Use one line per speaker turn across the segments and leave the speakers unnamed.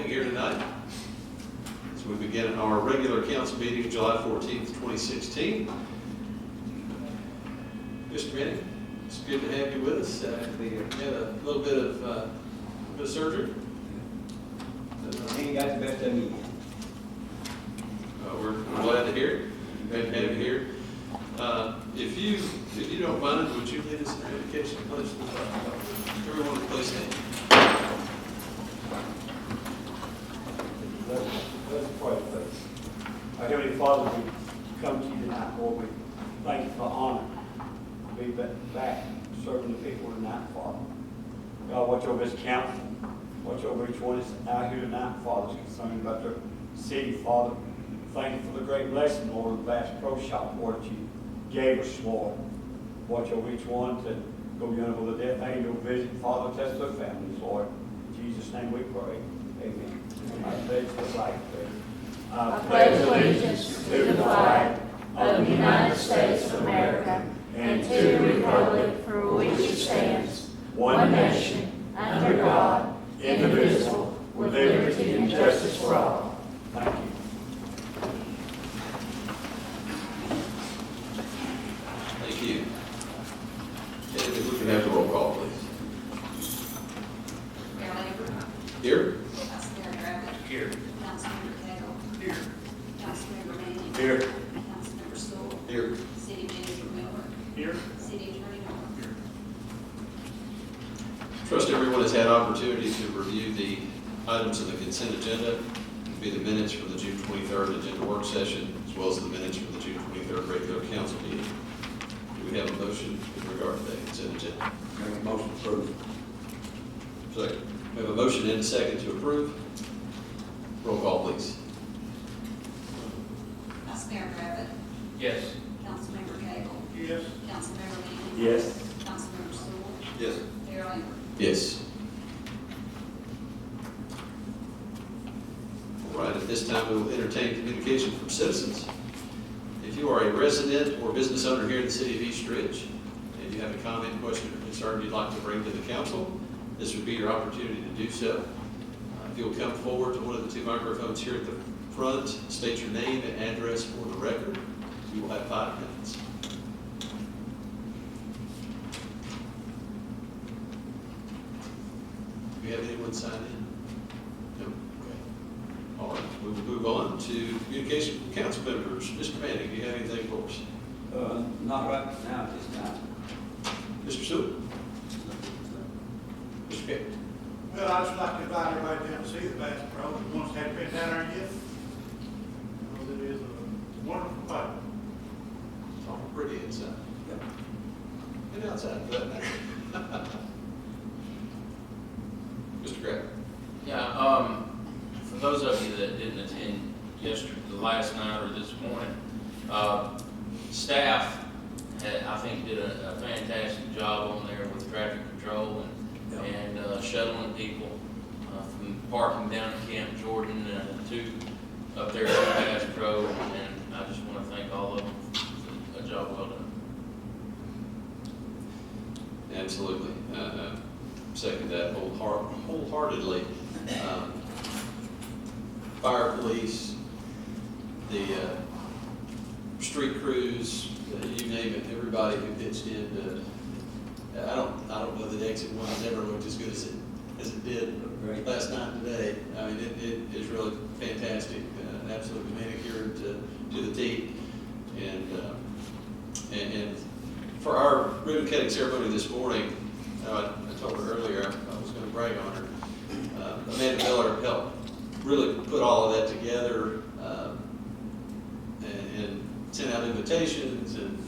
here tonight as we begin our regular council meeting July 14th, 2016. Mr. Manning, it's good to have you with us. We had a little bit of surgery.
He ain't got the best of me.
We're glad to hear it. Glad to have you here. If you don't mind, would you lead us in our invocation, please? Everyone, please stand.
Let's pray, please. Our Heavenly Father, we come to you tonight, Lord. We thank you for honor to be back serving the people tonight, Father. God, watch over this council. Watch over each one that's out here tonight, Father, that's concerned about their city, Father. Thank you for the great blessing, Lord, of the Bass Pro Shop, Lord, that you gave us, Lord. Watch over each one to go beyond with the death angel visit, Father, test their families, Lord. In Jesus' name we pray. Amen. I pledge the flag, please.
I pledge allegiance to the flag of the United States of America and to the republic for which it stands, one nation, under God, indivisible, with liberty and justice for all.
Thank you.
Thank you. And if we can have the roll call, please.
Mayor Lambert.
Here?
Councilmember Gravitt.
Here.
Councilmember Cagle.
Here.
Councilmember Manning.
Here.
Councilmember Stoll.
Here.
City Manager Miller.
Here.
City Attorney Norman.
Trust everyone has had opportunity to review the items on the consent agenda. It'll be the minutes for the June 23rd agenda work session, as well as the minutes for the June 23rd regular council meeting. Do we have a motion with regard to that consent agenda?
Make a motion to approve.
Second. We have a motion and a second to approve. Roll call, please.
Councilmember Gravitt.
Yes.
Councilmember Cagle.
Yes.
Councilmember Manning.
Yes.
Councilmember Stoll.
Yes.
Mayor Lambert.
Yes. All right, at this time, we will entertain communication from citizens. If you are a resident or business owner here in the city of East Ridge, and you have a comment, question, or concern you'd like to bring to the council, this would be your opportunity to do so. If you'll come forward to one of the two microphones here at the front, state your name and address for the record. You will have 5 minutes. Do we have anyone sign in? No? Okay. All right, we will move on to communication from council members. Mr. Manning, do you have anything for us?
Not right now, at this time.
Mr. Stewart? Mr. Pickett?
Well, I'd just like to invite everybody down to see the Bass Pro. The ones that haven't been down there yet. Because it is a wonderful boat.
It's all pretty inside.
Yep.
And outside, for that matter. Mr. Gray?
Yeah, for those of you that didn't attend yesterday, last night or this morning, staff had, I think, did a fantastic job on there with traffic control and shuttling people from parking down at Camp Jordan to up there at Bass Pro, and I just want to thank all of them for a job well done.
Absolutely. Second that wholeheartedly. Fire, police, the street crews, you name it, everybody who pitched in. I don't know that exit one has ever looked as good as it did last night and today. I mean, it is really fantastic, absolutely manicured to the T. And for our ribbon cutting ceremony this morning, I told her earlier I was going to brag on her. Amanda Miller helped really put all of that together and sent out invitations and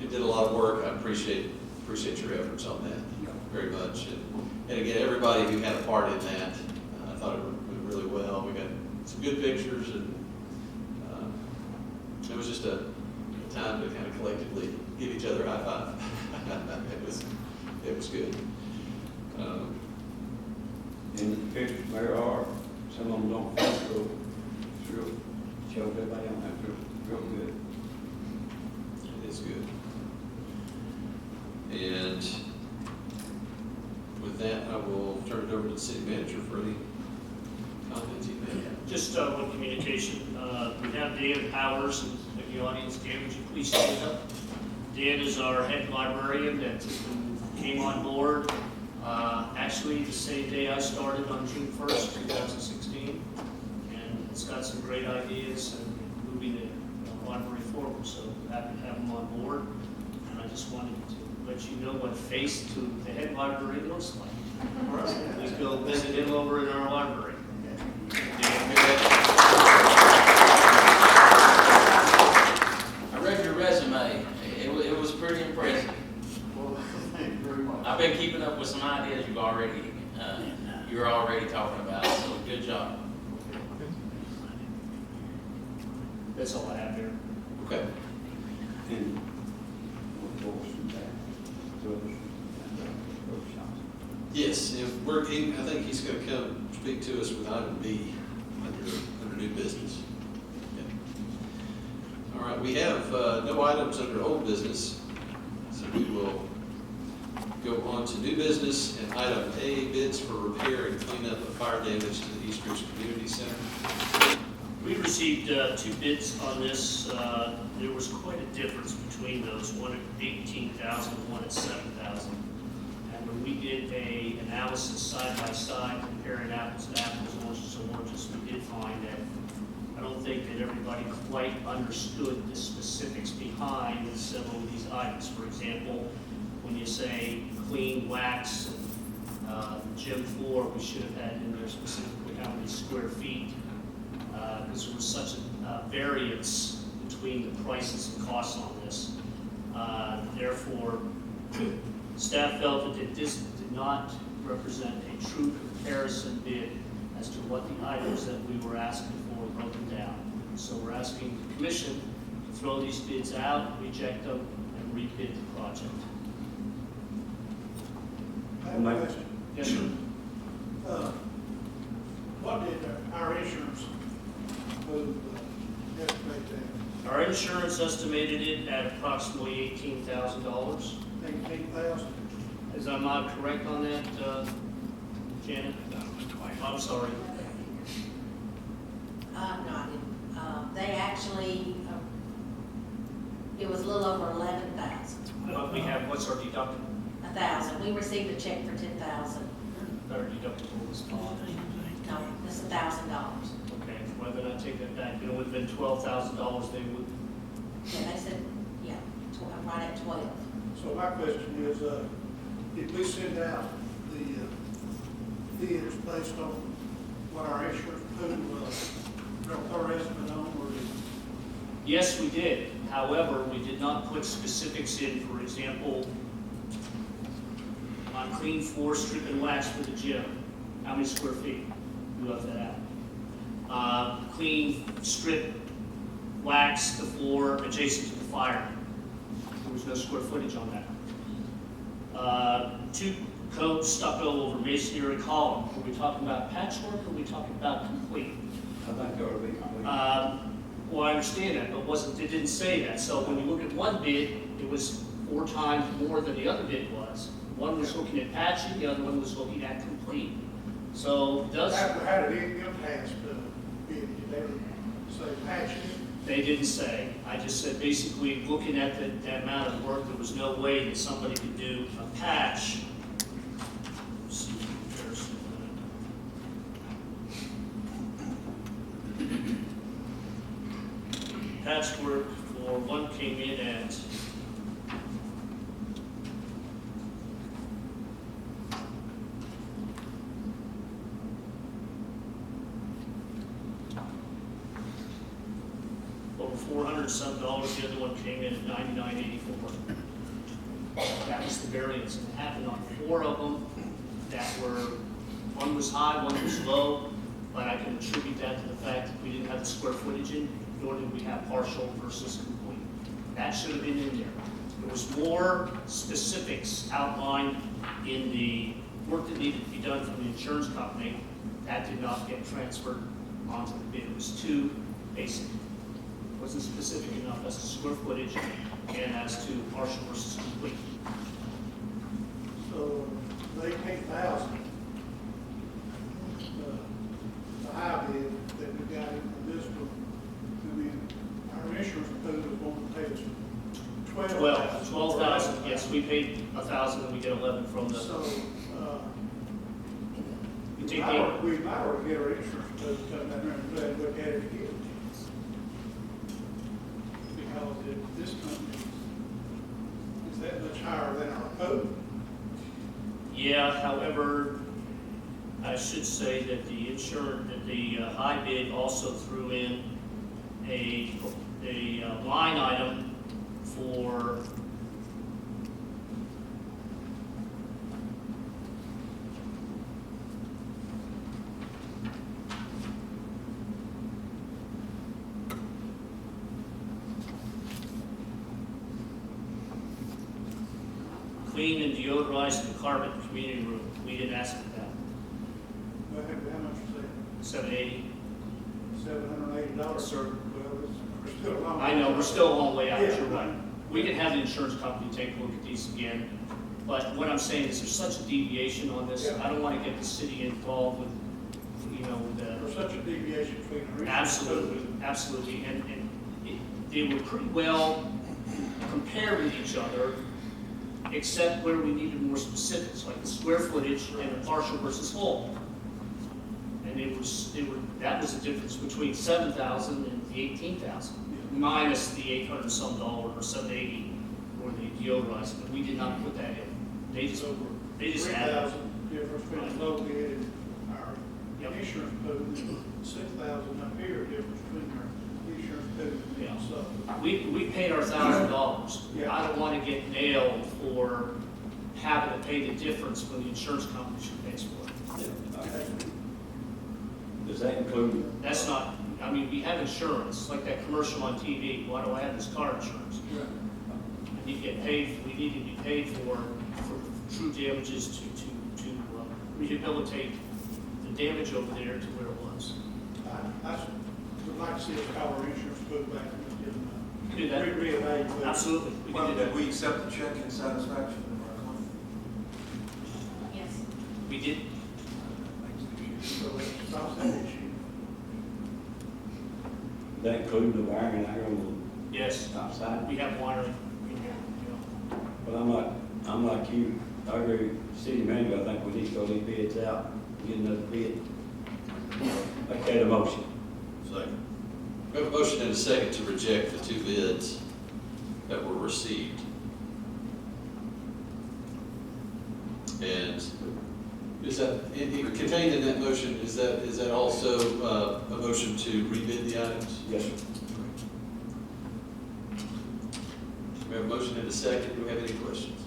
did a lot of work. I appreciate your efforts on that very much. And again, everybody who had a part in that, I thought it went really well. We got some good pictures, and it was just a time to kind of collectively give each other a high five. It was good.
And the pictures there are, some of them don't Facebook. Sure. Shows everybody on that, real good.
It is good. And with that, I will turn it over to the city manager for any comments you may have.
Just one communication. We have Dan Powers in the audience. Dan, would you please stand up? Dan is our head librarian that came on board actually the same day I started on June 1st, 2016. And it's got some great ideas and moving the library forward. So happy to have him on board. And I just wanted to let you know what face to the head librarian looks like.
All right.
Please go visit him over in our library.
I read your resume. It was pretty impressive.
Well, thank you very much.
I've been keeping up with some ideas you're already talking about, so good job.
That's all I have here.
Okay.
And what was that? Workshops.
Yes, if I think he's going to come speak to us with item B under new business. Yeah. All right, we have no items under old business, so we will go on to new business and item A, bids for repair and cleanup of fire damage to the East Ridge Community Center.
We received 2 bids on this. There was quite a difference between those, one at 18,000, one at 7,000. And when we did a analysis side by side, comparing apples to apples, oranges to oranges, we did find that I don't think that everybody quite understood the specifics behind several of these items. For example, when you say clean wax and gym floor, we should have had in there specifically how many square feet, because there was such a variance between the prices and costs on this. Therefore, staff felt that this did not represent a true comparison bid as to what the items that we were asking for were broken down. So we're asking the commission to throw these bids out, reject them, and rebid the project.
I have a question.
Yes, sir.
What did our insurance move, estimate that?
Our insurance estimated it at approximately $18,000.
18,000?
Is I'm not correct on that, Janet? I'm sorry.
No, they actually, it was a little over 11,000.
But we have, what's our deductible?
1,000. We received a check for 10,000.
Our deductible was $5.
No, it's $1,000.
Okay, whether I take that back, it would have been $12,000, they would,
Yeah, they said, yeah, right at 12.
So my question is, did we send out the bids based on what our insurance pool was, our estimate on, or did?
yes, we did. However, we did not put specifics in, for example, on clean floor, strip and wax for the gym, how many square feet? We left that out. Clean strip, wax the floor adjacent to the fire. There was no square footage on that. 2 coat stucco over masonry column. Are we talking about patchwork or are we talking about complete?
I think that would be complete.
Well, I understand that, but it didn't say that. So when you look at one bid, it was 4 times more than the other bid was. One was looking at patching, the other one was looking at complete. So it does.
How did it impact the bid? Did they say patches?
They didn't say. I just said basically looking at the amount of work, there was no way that somebody could do a patch. Let's see the comparison. Patchwork for one came in at over $400-some. The other one came in at $99.84. That was the variance. And it happened on 4 of them that were, one was high, one was low, but I can attribute that to the fact that we didn't have the square footage in, nor did we have partial versus complete. That should have been in there. There was more specifics outlined in the work that needed to be done from the insurance company. That did not get transferred onto the bid. It was too basic. It wasn't specific enough as to square footage and as to partial versus complete.
So the 18,000, the high
Twelve thousand, yes, we paid 1,000 and we get 11 from the,
So,
we
we
take
might
eight.
ought we might ought to get our insurance to come down there and look at it again. Because if this company is that much higher than our code,
Yeah, however, I should say that the high bid also threw in a line item for clean and deodorize the carpet community room. We didn't ask for that.
how much is that?
$780.
$780?
Sir.
Well, we're still a long.
I know, we're still a long way out,
Yeah.
you're right. We can have the insurance company take a look at these again, but what I'm saying is there's such a deviation on this.
Yeah.
I don't want to get the city involved with,
There's such a deviation between our.
absolutely, absolutely. And they were pretty well compared with each other, except where we needed more specifics, like the square footage and the partial versus whole. And that was the difference between 7,000 and the 18,000, minus the 800 some dollar or 780 for the deodorizing, but we did not put that in. They just added.
3,000 difference between low bid and our
Yep.
insurance code, and 6,000 up here difference between our insurance code
Yeah.
and stuff.
We paid our $1,000.
Yeah.
I don't want to get nailed for having to pay the difference when the insurance company should pay for it.
Does that include,
That's not, I mean, we have insurance, like that commercial on TV. Why do I have this car insurance? I need to get paid, we need to be paid for true damages to rehabilitate the damage over there to where it was.
I would like to see us call our insurance code back and
Do that.
reevaluate.
Absolutely, we
Well,
can do
did
that.
we accept the check in satisfaction of our claim?
Yes.
We did,
So it solves that issue.
that include the wiring iron
yes,
on the outside?
we have wiring.
But I'm like you, I agree with city manager, I think we need to go these bids out, and get another bid. Okay, the motion.
Second. We have a motion and a second to reject the two bids that were received. And is that, contained in that motion, is that also a motion to rebid the items?
Yes, sir.
We have a motion and a second. Do we have any questions?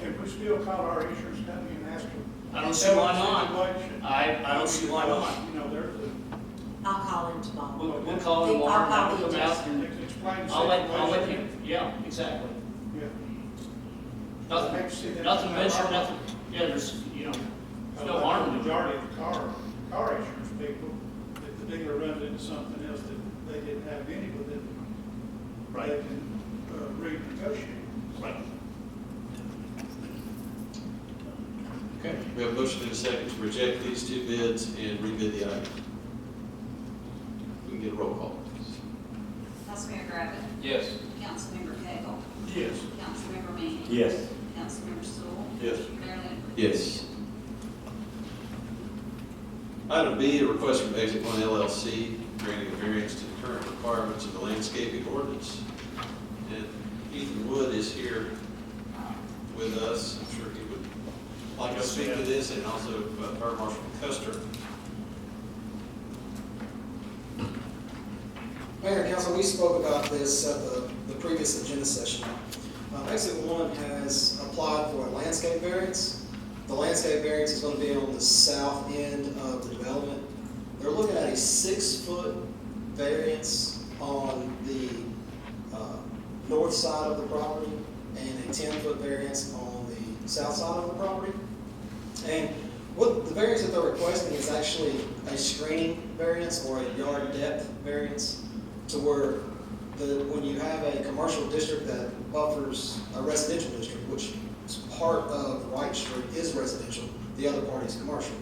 Can we still call our insurance company and ask them?
I don't see why not.
Situation?
I don't see why not.
You know, there's a,
I'll call him tomorrow.
We'll call them tomorrow, have them come out, and
explain the
I'll let
situation.
you, yeah, exactly.
Yeah.
Nothing,
Maybe see that-
nothing venture, nothing, yeah, there's, there's no harm
The
in it.
majority of the car insurance people, if the dealer runs into something else that they didn't have any with it, they
Right,
can renegotiate.
right.
Okay. We have a motion and a second to reject these two bids and rebid the items. We can get a roll call, please.
Councilmember Griffin.
Yes.
Councilmember Cagle.
Yes.
Councilmember Manning.
Yes.
Councilmember Stoll.
Yes.
Mayor Lambert.
Yes. Item B, a request from Exit One LLC granting a variance to the current requirements of the landscaping ordinance. And Ethan Wood is here with us. I'm sure he would like to speak to this, and also Fire Marshal Custer.
Mayor and Council, we spoke about this at the previous agenda session. Exit One has applied for a landscape variance. The landscape variance is going to be on the south end of the development. They're looking at a 6-foot variance on the north side of the property and a 10-foot variance on the south side of the property. And what the variance that they're requesting is actually a screening variance or a yard depth variance, to where when you have a commercial district that buffers a residential district, which is part of White Street is residential, the other part is commercial.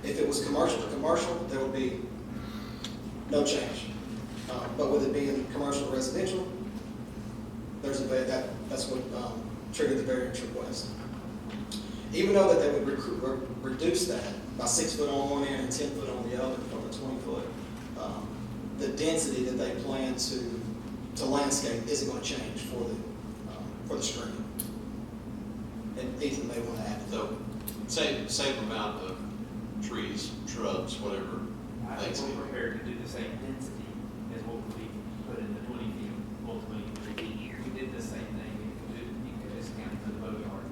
If it was commercial to commercial, there would be no change. But with it being commercial to residential, there's a, that's what triggered the variance request. Even though that they would reduce that by 6 foot on one end and 10 foot on the other from the 20 foot, the density that they plan to landscape isn't going to change for the screen. And Ethan may want to add to that.
So, same amount of trees, shrubs, whatever.
I think we're prepared to do the same density as what we put in the 20 feet, ultimately. We did the same thing, you could discount for the boat yard.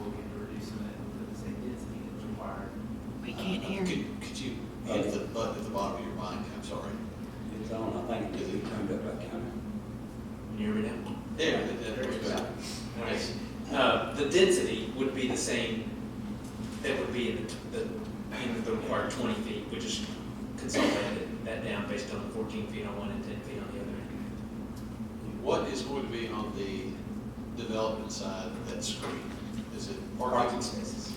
We'll get to reducing that, we'll put the same density that's required.
We can't hear you.
Could you hit the button at the bottom of your mic? I'm sorry.
It's on, I think it is turned up back counter.
Can you hear me now?
There, that was better.
The density would be the same, that would be in the required 20 feet, we just consolidated that down based on 14 feet on one and 10 feet on the other end.
What is going to be on the development side of that screen? Is it parking spaces?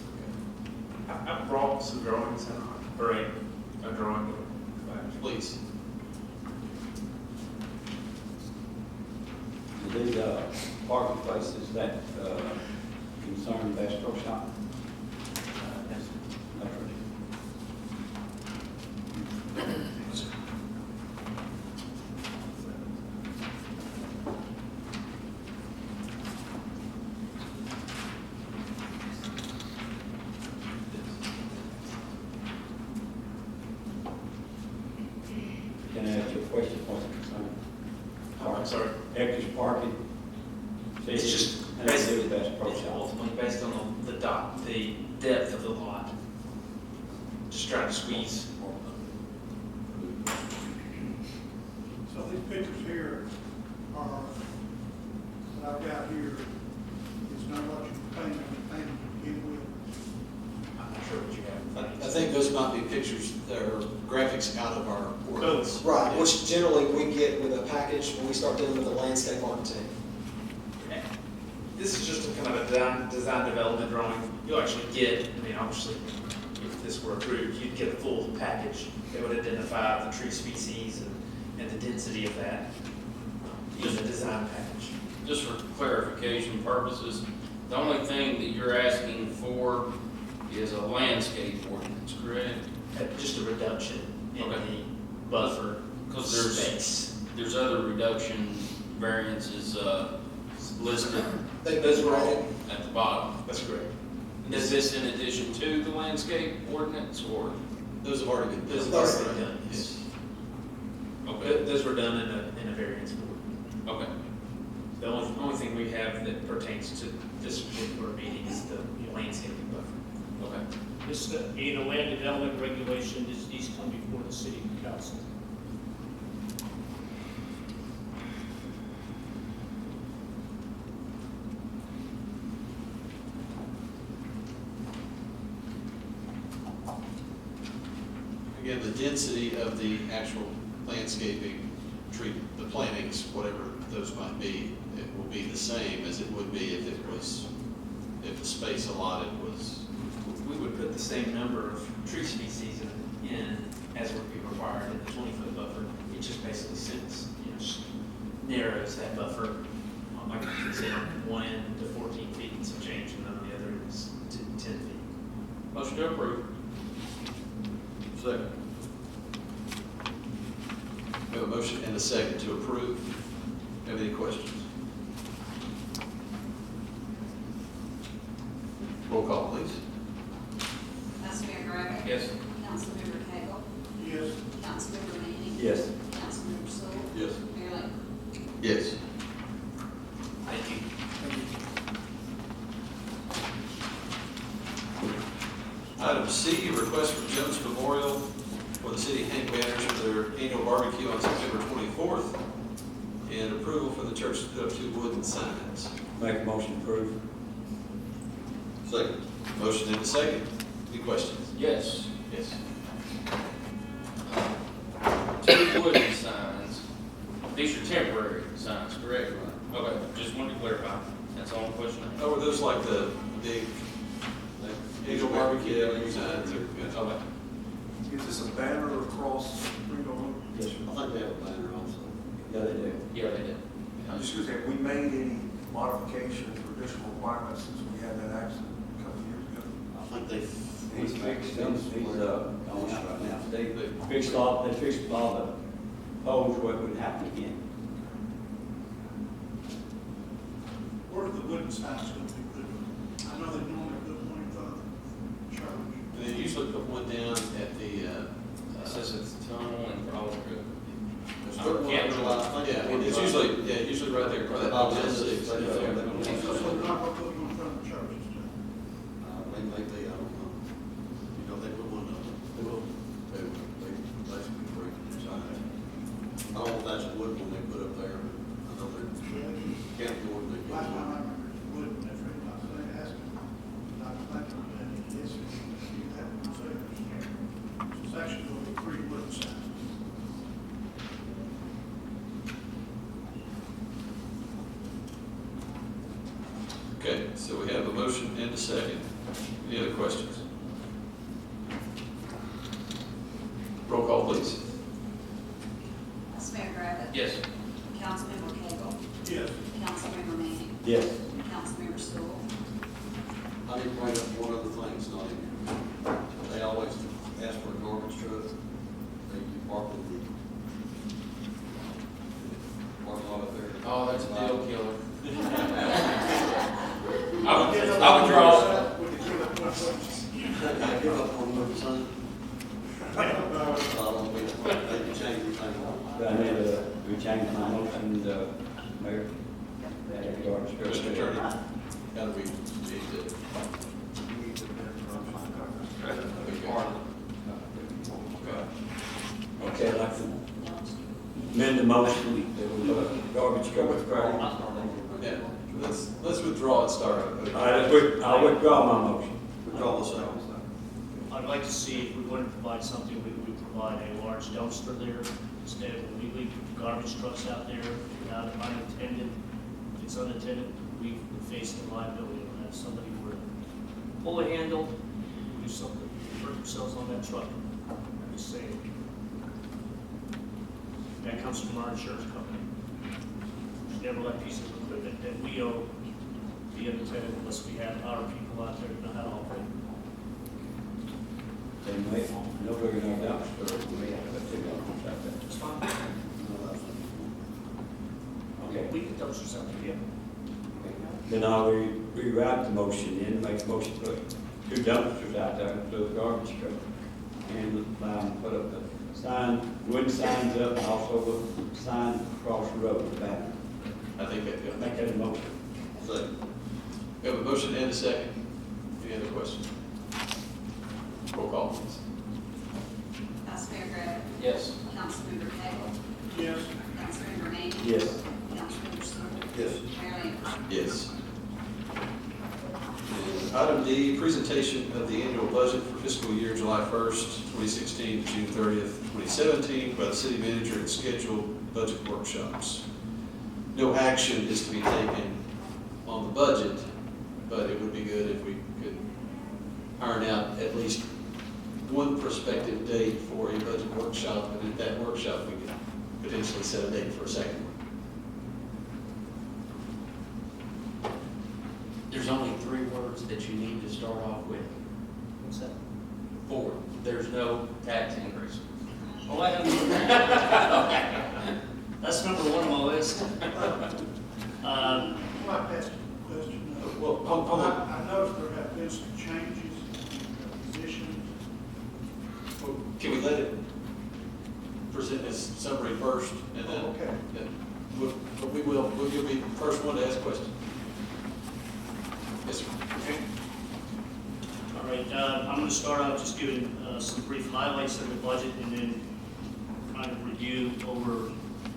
I brought some drawings in, or a drawing.
Please.
These parking places that concern Bass Pro Shop.
Yes.
That's right. Can I ask you a question, what's the concern?
I'm sorry.
Extra parking?
It's just
And that's the Bass Pro
It's
Shop.
ultimately based on the depth of the lot. Just trying to squeeze.
So these pictures here are, that I've got here, is not what you paint to begin with.
I'm not sure what you have.
I think those might be pictures that are graphics out of our ordinance.
Right, which generally we get with a package when we start dealing with a landscape architect.
This is just a kind of a design development drawing. You'll actually get, I mean, obviously, if this were approved, you'd get a full package that would identify the tree species and the density of that in the design package.
Just for clarification purposes, the only thing that you're asking for is a landscape ordinance, correct?
Just a reduction in
Okay.
the buffer
Because
space.
there's other reduction variances listed
Those are added.
at the bottom.
That's correct.
Is this in addition to the landscape ordinance, or?
Those have already been
Those
done.
have already been done.
Yes.
Okay,
Those were done in a variance board.
okay.
The only thing we have that pertains to this particular meeting is the landscaping buffer.
Okay.
This, in a land development regulation, this needs to come before the city council.
Again, the density of the actual landscaping, tree, the plantings, whatever those might be, it will be the same as it would be if it was, if the space allotted was.
We would put the same number of tree species in as would be required in the 20-foot buffer. It just basically sits, just narrows that buffer. Like you can see on one end to 14 feet and some change, and on the other is to 10 feet.
Motion to approve.
Second. We have a motion and a second to approve. Have any questions? Roll call, please.
Vice Mayor Griffin.
Yes.
Councilmember Cagle.
Yes,
Councilmember Manning.
Yes.
Councilmember Stoll.
Yes.
Mayor Lambert.
Yes.
Thank you.
Item C, request from Jones Memorial for the city hang banners for their annual barbecue on September 24th, and approval for the church to put up 2 wooden signs.
Make a motion to approve.
Second. Motion and a second. Any questions?
Yes.
Yes.
2 wooden signs. These are temporary signs, correct? Okay, just wanted to clarify. That's all the question I have.
Oh, are those like the big, like, annual barbecue signs or? Okay.
Is this a banner across the street on
Yes, sir.
I think we have a banner also.
Yeah, they do.
Yeah, they did. I was
excuse me, have we made any modifications or additional requirements since we had that accident a couple of years ago?
I think they.
He's fixed them, he's, going out right now, they fixed all the holes where it would happen again.
Where's the wooden signs gonna be put? I know they normally put one in front of the church.
They usually put one down at the,
It says it's tunnel and Cross Road.
usually right there, probably that Motel 6.
So they're not gonna put one in front of the church this time.
Maybe, I don't know. You know, they put one up. They basically break the sign. I don't know if that's wood one they put up there, but I know they're county board, they put
Last time I
one.
remember, it wouldn't, that's right, I was going to ask him, not thinking of that, yes, you have one there. So it's actually going to be 3 wooden signs.
Okay, so we have a motion and a second. Any other questions? Roll call, please.
Vice Mayor Griffin.
Yes.
Councilmember Cagle.
Yes.
Councilmember Manning.
Yes.
Councilmember Stoll.
I need to bring up one other thing, it's not in here. They always ask for a garbage truck. They park in the parking lot up there.
Oh, that's a deal killer. I would draw.
We could give up one wooden.
I give up on the sign. I don't know, they can change everything.
Do I need to, we change my motion, Mayor?
Mr. Attorney, how do we need to?
Okay, I'd like to amend the motion, that we put a garbage truck with credit.
Yeah, let's withdraw and start over.
All right, I'll withdraw my motion.
Withdraw the second.
I'd like to see if we want to provide something, we provide a large dumpster there instead of when we leave garbage trucks out there without unintended, if it's unattended, we face the liability of that. Somebody were to pull a handle, do something, hurt themselves on that truck. I'm just saying. That comes from our insurance company. We never let pieces of equipment that we own be unattended unless we have our people out there who know how to operate.
They may, no bigger than our dumpster, we may have to figure out that.
It's fine.
Okay.
We can dumpsters out there, yeah.
Then I'll rewrite the motion and make a motion to put 2 dumpsters out there, include the garbage truck. And put up the sign, wooden signs up, and also the sign across the road, the banner.
I think that,
Make that a motion.
Second.
we have a motion and a second. Any other questions? Roll call, please.
Vice Mayor Griffin.
Yes.
Councilmember Cagle.
Yes.
Councilmember Manning.
Yes.
Councilmember Stoll.
Yes.
Mayor Lambert.
Yes. And item D, presentation of the annual budget for fiscal year July 1st, 2016 to June 30th, 2017 by the city manager and scheduled budget workshops. No action is to be taken on the budget, but it would be good if we could iron out at least one prospective date for a budget workshop, and at that workshop, we could potentially set a date for a second one.
There's only 3 words that you need to start off with.
What's that?
4. There's no tax increase.
Oh, I have. That's number 1 on my list.
I'd like to ask a question.
Well, hold on.
I noticed there have been some changes in positions.
Well, can we let it present this summary first, and then?
Okay.
Yeah. But we will, you'll be the first one to ask questions. Yes, sir.
All right, I'm going to start out just giving some brief highlights of the budget and then kind of review over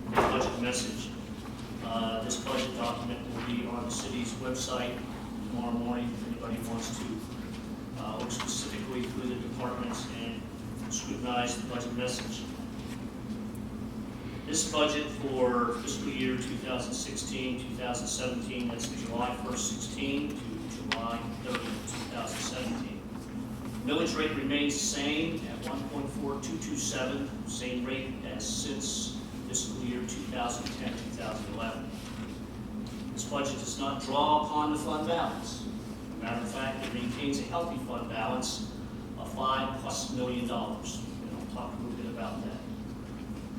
the budget message. This budget document will be on the city's website tomorrow morning if anybody wants to look specifically through the departments and scrutinize the budget message. This budget for fiscal year 2016-2017, that's July 1st, 16 to July 30th, 2017. Millage rate remains the same at 1.4227, same rate as since fiscal year 2010-2011. This budget does not draw upon the fund balance. As a matter of fact, it maintains a healthy fund balance of $5+ million. And I'll talk a little bit about that.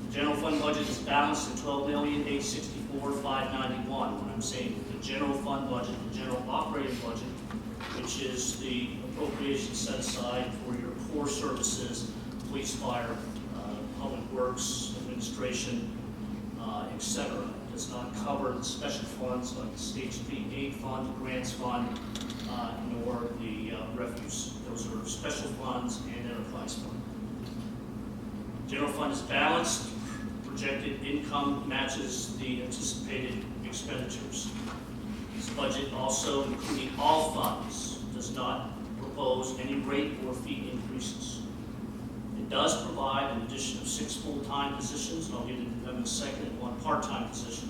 The general fund budget is balanced at $12,864,591. When I'm saying the general fund budget, the general operating budget, which is the appropriation set aside for your core services, police, fire, public works, administration, etc. Does not cover the special funds like the state street aid fund, the grants fund, nor the refuse. Those are special funds and enterprise fund. General fund is balanced. Projected income matches the anticipated expenditures. This budget also, including all funds, does not propose any rate or fee increases. It does provide an addition of 6 full-time positions, and I'll get into them in a second, and 1 part-time position.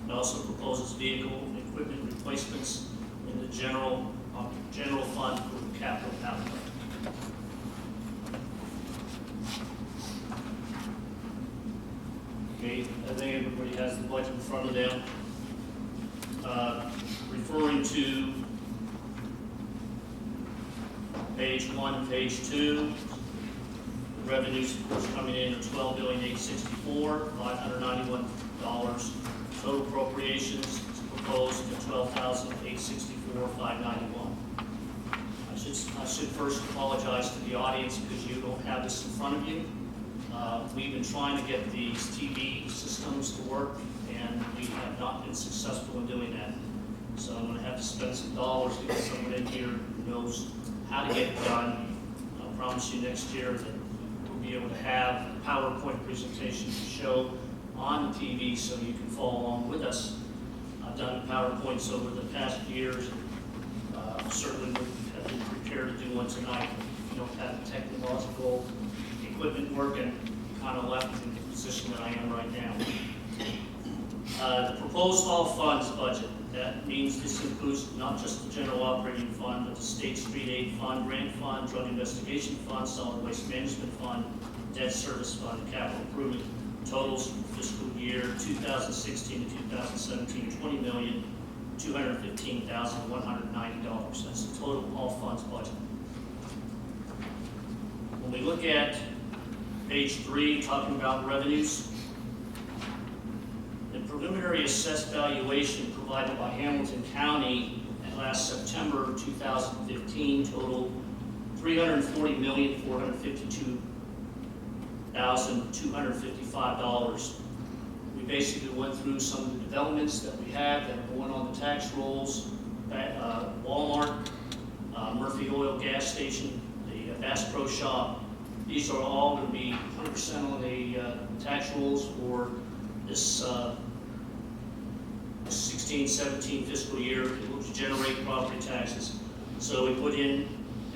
It also proposes vehicle and equipment replacements in the general fund for the capital outlay. Okay, I think everybody has the budget in front of them. Referring to page 1 and page 2, the revenues, of course, coming in are $12,864,591. Total appropriations is proposed at $12,864,591. I should first apologize to the audience because you don't have this in front of you. We've been trying to get these TV systems to work, and we have not been successful in doing that. So I'm going to have to spend some dollars to get someone in here who knows how to get it done. I'll promise you next year that we'll be able to have a PowerPoint presentation to show on the TV so you can follow along with us. I've done PowerPoints over the past years. Certainly would have been prepared to do one tonight. If you don't have the technological equipment working, kind of left in the position that I am right now. The proposed all funds budget, that means this includes not just the general operating fund, but the state street aid fund, grant fund, drug investigation fund, solid waste management fund, debt service fund, capital improvement. Totals for fiscal year 2016 to 2017, $20,215,190. That's the total all funds budget. When we look at page 3, talking about revenues, the preliminary assessed valuation provided by Hamilton County last September 2015 totaled $340,452,255. We basically went through some of the developments that we have that are going on the tax rolls, Walmart, Murphy Oil gas station, the Bass Pro Shop. These are all going to be 100% on the tax rolls for this 16-17 fiscal year. It will generate property taxes. So we put in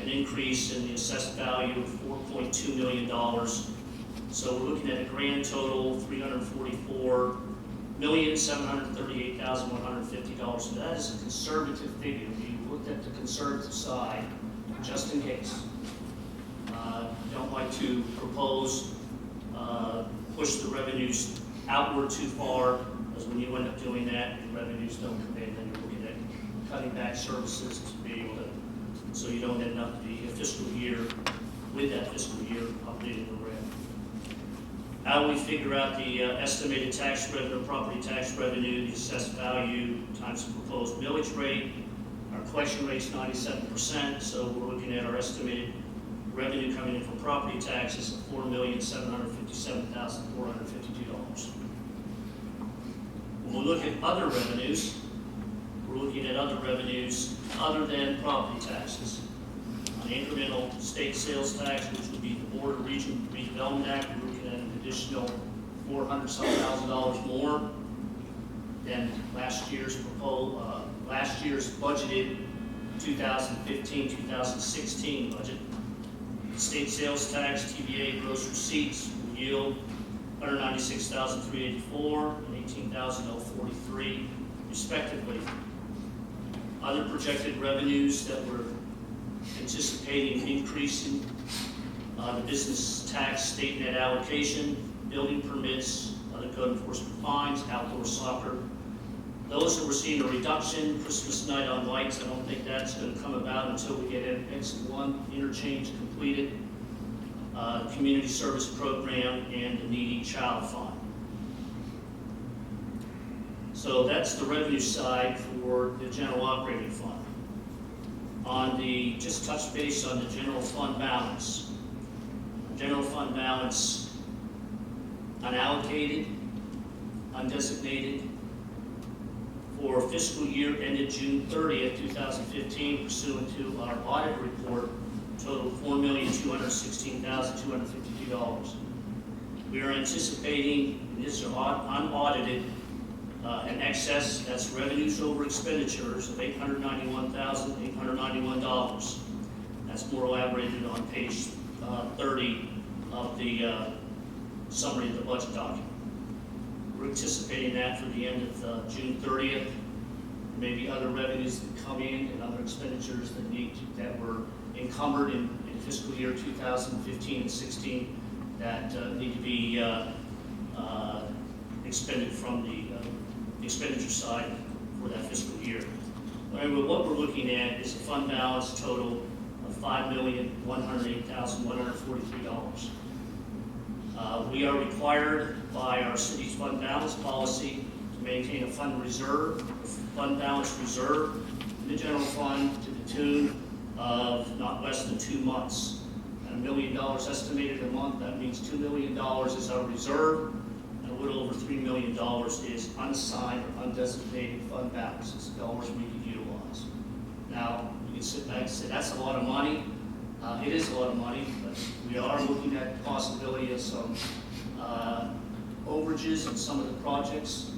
an increase in the assessed value of $4.2 million. So we're looking at a grand total of $344,738,150. So that is a conservative figure. We looked at the conservative side, just in case. Don't like to propose, push the revenues outward too far, because when you end up doing that, the revenues don't come in, then you're looking at cutting back services to be able to, so you don't end up the fiscal year, with that fiscal year, updating the red. How do we figure out the estimated tax revenue, property tax revenue, the assessed value times the proposed millage rate? Our collection rate's 97%, so we're looking at our estimated revenue coming in from property taxes of $4,757,452. When we look at other revenues, we're looking at other revenues other than property taxes. On the incremental state sales tax, which would be the Board of Region Redevelopment Act, we're looking at an additional $400,000 more than last year's budgeted 2015-2016 budget. State sales tax, TBA gross receipts will yield $196,384 and $18,043 respectively. Other projected revenues that we're anticipating increasing, the business tax state net allocation, building permits, other code enforcement fines, outdoor soccer, Those that were seeing a reduction, Christmas night on lights, I don't think that's gonna come about until we get exit 1 interchange completed, community service program, and the needy child fund. So that's the revenue side for the general operating fund. On the, just touch base on the general fund balance. General fund balance, unallocated, undesignated, for fiscal year ended June 30th, 2015, pursuant to our audit report, totaled $4,216,252. We are anticipating, and these are unaudited, an excess, that's revenues over expenditures, of $891,891. That's more elaborated on page 30 of the summary of the budget document. We're anticipating that for the end of June 30th. Maybe other revenues that come in and other expenditures that were encumbered in fiscal year 2015 and 16 that need to be expended from the expenditure side for that fiscal year. Anyway, what we're looking at is a fund balance total of $5,108,143. We are required by our city's fund balance policy to maintain a fund balance reserve in the general fund to the tune of not less than 2 months. And $1 million estimated a month, that means $2 million is our reserve, and a little over $3 million is unassigned or undesignated fund balances, dollars we can utilize. Now, you can sit back and say, that's a lot of money. It is a lot of money, but we are looking at the possibility of some overages in some of the projects.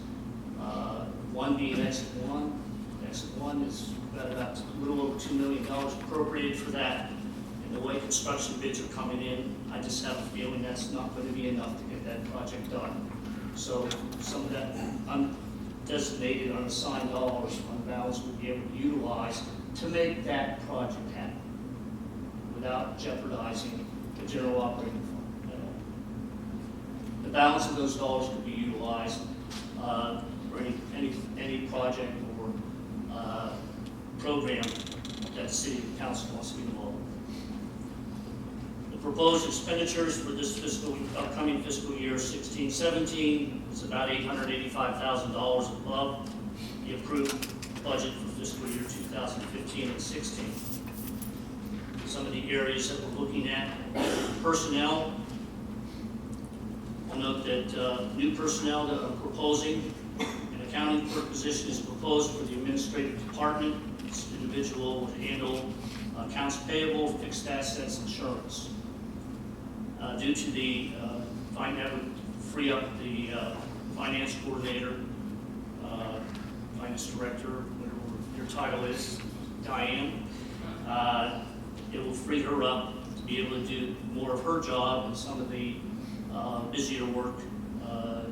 One being Exit 1. Exit 1 is about a little over $2 million appropriated for that. And the way construction bids are coming in, I just have a feeling that's not going to be enough to get that project done. So some of that undesignated, unassigned dollars on balance we'll be able to utilize to make that project happen without jeopardizing the general operating fund at all. The balance of those dollars could be utilized for any project or program that the city council wants to be involved with. The proposed expenditures for this upcoming fiscal year 16-17 is about $885,000 above the approved budget for fiscal year 2015 and 16. Some of the areas that we're looking at, personnel. I'll note that new personnel that I'm proposing, an accounting clerk position is proposed for the administrative department. This individual will handle accounts payable, fixed assets, insurance. Due to the, that would free up the finance coordinator, finance director, whatever your title is, Diane. It will free her up to be able to do more of her job and some of the busier work,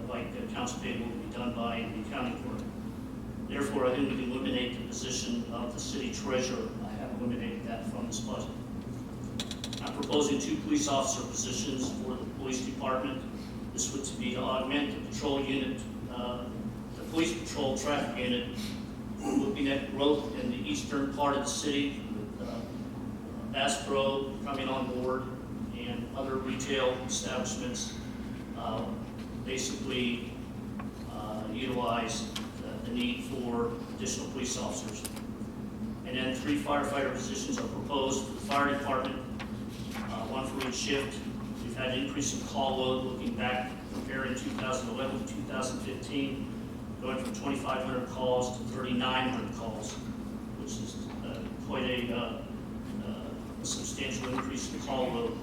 like accounts payable, will be done by the accounting clerk. Therefore, I think we can eliminate the position of the city treasurer. I have eliminated that from this budget. I'm proposing 2 police officer positions for the police department. This would be to augment the patrol unit, the police patrol traffic unit, looking at growth in the eastern part of the city, Bass Pro coming on board, and other retail establishments basically utilize the need for additional police officers. And then 3 firefighter positions are proposed for the fire department, 1 for each shift. We've had an increase in call load looking back, comparing 2011 to 2015, going from 2,500 calls to 3,900 calls, which is quite a substantial increase in call load.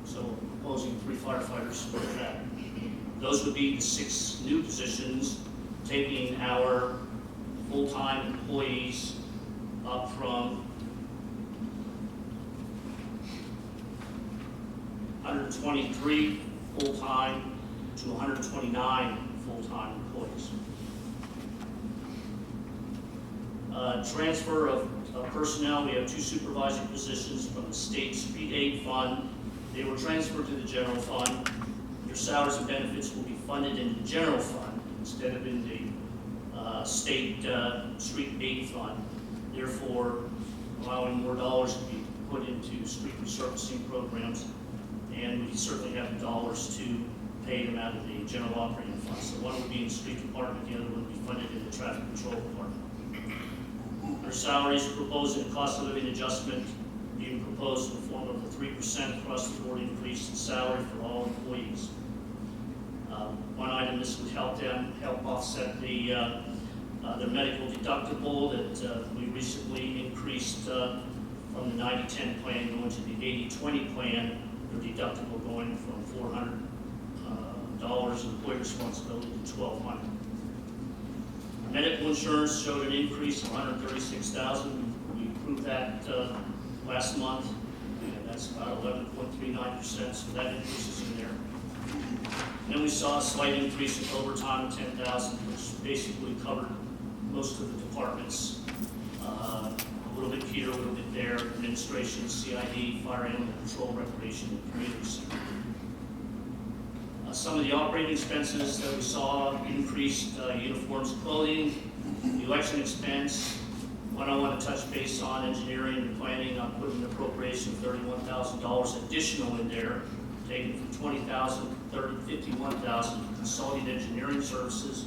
So we're proposing 3 firefighters for that. Those would be the 6 new positions, taking our full-time employees up from 123 full-time to 129 full-time employees. Transfer of personnel, we have 2 supervisory positions from the state street aid fund. They were transferred to the general fund. Their salaries and benefits will be funded in the general fund instead of in the state street aid fund, therefore allowing more dollars to be put into street resurfacing programs, and we certainly have the dollars to pay them out of the general operating fund. So one would be in the street department, the other one would be funded in the traffic control department. Our salaries proposing a cost of living adjustment being proposed in the form of a 3% across the board increase in salary for all employees. One item, this would help offset the medical deductible that we recently increased from the 90-10 plan going to the 80-20 plan, their deductible going from $400 employee responsibility to $1,200. Medical insurance showed an increase of $136,000. We approved that last month, and that's about 11.39%, so that increase is in there. And then we saw a slight increase in overtime of $10,000, which basically covered most of the departments. A little bit here, a little bit there, administration, CID, fire animal control, recreation, and community center. Some of the operating expenses that we saw increased uniforms, clothing, the election expense. One I want to touch base on, engineering and planning. I'm putting an appropriation of $31,000 additional in there, taken from $20,000 to $51,000 consulting engineering services.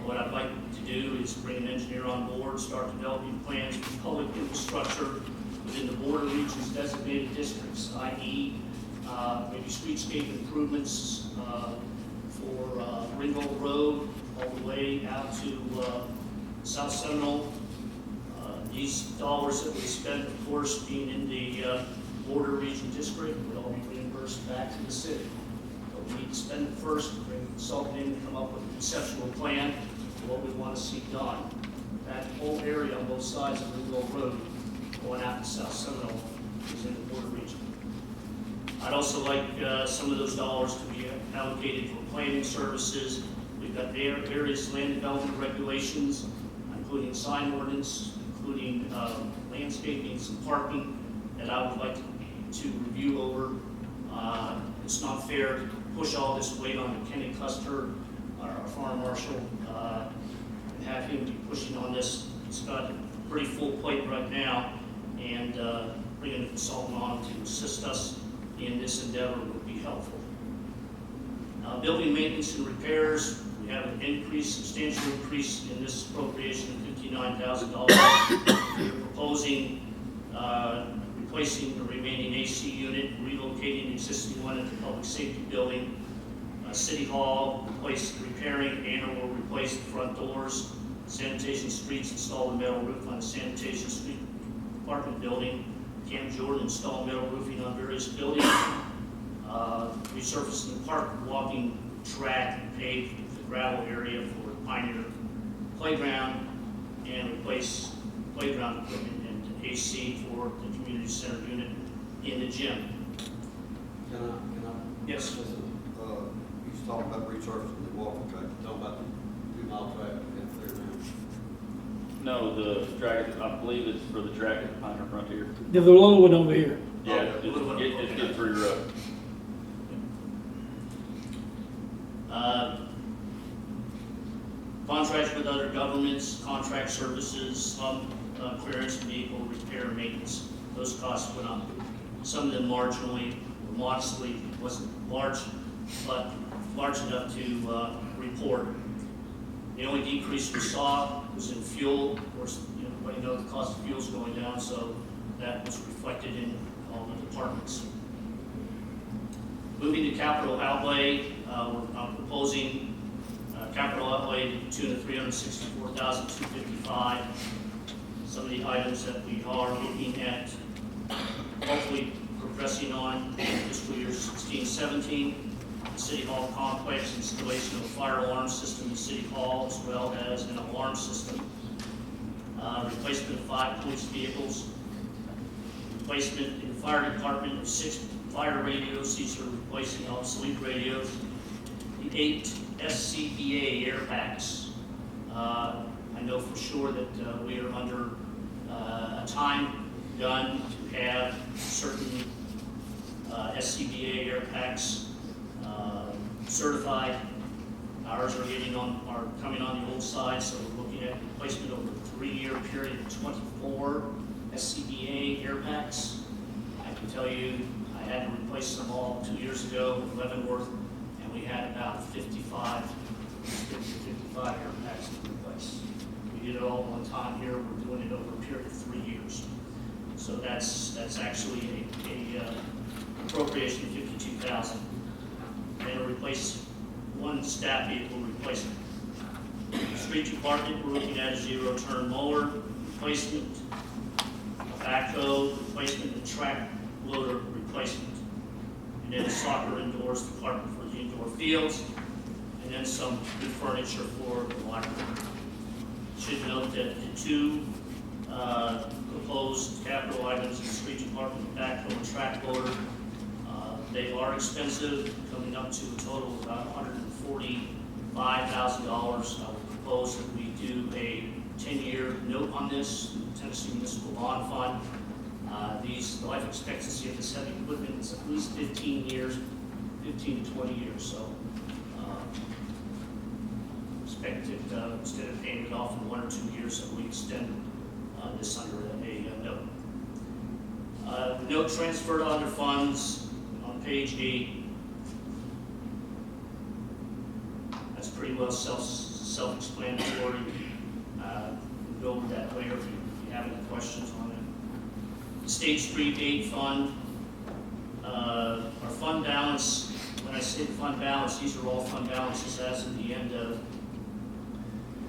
What I'd like to do is bring an engineer on board, start developing plans for public infrastructure within the border regions designated districts, i.e. Maybe streetscape improvements for Ringgold Road all the way out to South Seminole. These dollars that we spend, of course, being in the border region district, would all be reimbursed back to the city. But we need to spend it first, bring a consultant in to come up with a conceptual plan for what we want to see done. That whole area on both sides of Ringgold Road, going out to South Seminole, is in the border region. I'd also like some of those dollars to be allocated for planning services. We've got various land development regulations, including sign ordinance, including landscaping, some parking, that I would like to review over. It's not fair to push all this weight on Kenny Custer, our farm marshal, and have him be pushing on this. He's got a pretty full plate right now, and bringing a consultant on to assist us in this endeavor would be helpful. Building maintenance and repairs, we have an increase, substantial increase in this appropriation of $59,000. We're proposing replacing the remaining AC unit, relocating the existing one at the public safety building. City Hall, repairing and or replace the front doors. Sanitation streets, install the metal roof on the sanitation street apartment building. Cam Jordan install metal roofing on various buildings. Resurfacing the park walking track and pave the gravel area for Pioneer Playground, and replace playground equipment and AC for the community center unit in the gym.
Can I?
Yes.
He's talking about resurfacing the walking track, talking about the 2-mile track that's there now.
No, the track, I believe it's for the track at the Pioneer Frontier.
The little one over here.
Yeah, it's good for your
Contracts with other governments, contract services, slum clearance, vehicle repair and maintenance. Those costs went up. Some of them marginally, or modestly, wasn't large, but large enough to report. The only decrease we saw was in fuel. Of course, everybody knows the cost of fuel is going down, so that was reflected in all the departments. Moving to capital outlay, I'm proposing capital outlay to the tune of $364,255. Some of the items that we are looking at, hopefully progressing on fiscal year 16-17. The City Hall complex, installation of a fire alarm system in City Hall, as well as an alarm system. Replacement of 5 police vehicles. Replacement in the fire department of 6 fire radios. These are replacing obsolete radios. The 8 SCBA air packs. I know for sure that we are under a time gun to have certain SCBA air packs certified. Ours are coming on the old side, so we're looking at replacement over a 3-year period of 24 SCBA air packs. I can tell you, I had to replace them all 2 years ago in Leavenworth, and we had about 55 air packs to replace. We did it all at one time here. We're doing it over a period of 3 years. So that's actually a appropriation of $52,000. And to replace one staff vehicle replacement. Street department, we're looking at a zero-turn mower replacement, a backhoe replacement, and track loader replacement. And then a soccer indoors department for the indoor fields, and then some new furniture for the library. Should note that the two proposed capital items in the street department, backhoe and track loader, they are expensive, coming up to a total of about $145,000. I would propose that we do a 10-year note on this, Tennessee Municipal Bond Fund. The life expectancy of this heavy equipment is at least 15 years, 15 to 20 years. So expect it, instead of paying it off in 1 or 2 years, that we extend this under a note. Note transfer to other funds on page 8. That's pretty well self-explanatory. We'll go over that later if you have any questions on it. The State Street Aid Fund, our fund balance, when I say fund balance, these are all fund balances as of the end of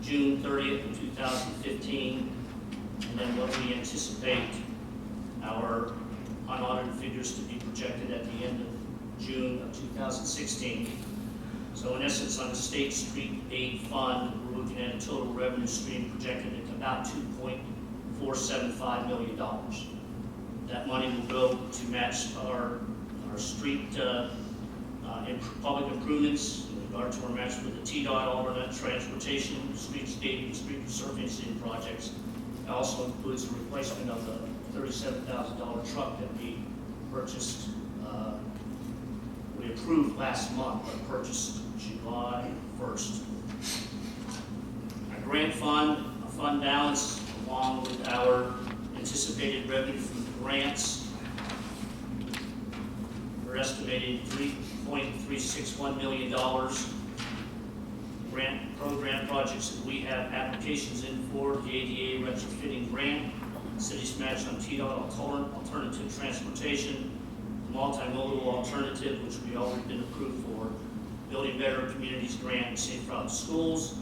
June 30th of 2015, and then what we anticipate our unaudited figures to be projected at the end of June of 2016. So in essence, on the State Street Aid Fund, we're looking at a total revenue stream projected at about $2.475 million. That money will go to match our street public improvements in regard to our match with the TDOT, alternate transportation, streetscape, street resurfacing projects. It also includes the replacement of the $37,000 truck that we purchased, we approved last month, but purchased July 1st. Our grant fund, a fund balance, along with our anticipated revenue from the grants, we're estimating $3.361 million. Grant program projects that we have applications in for, the ADA retrofitting grant, city's match on TDOT alternative transportation, multimodal alternative, which we already been approved for, Building Better Communities Grant, Safe Route Schools,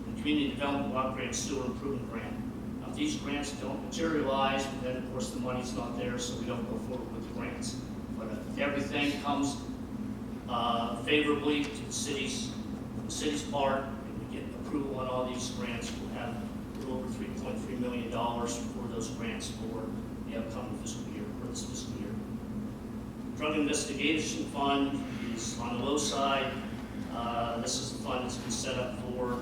and Community Development Block Grant Sewer Improvement Grant. Now, if these grants don't materialize, then of course the money's not there, so we don't go forward with the grants. But if everything comes favorably to the city's part, and we get approval on all these grants, we'll have a little over $3.3 million for those grants for the upcoming fiscal year, or this fiscal year. Drug Investigation Fund is on the low side. This is a fund that's been set up for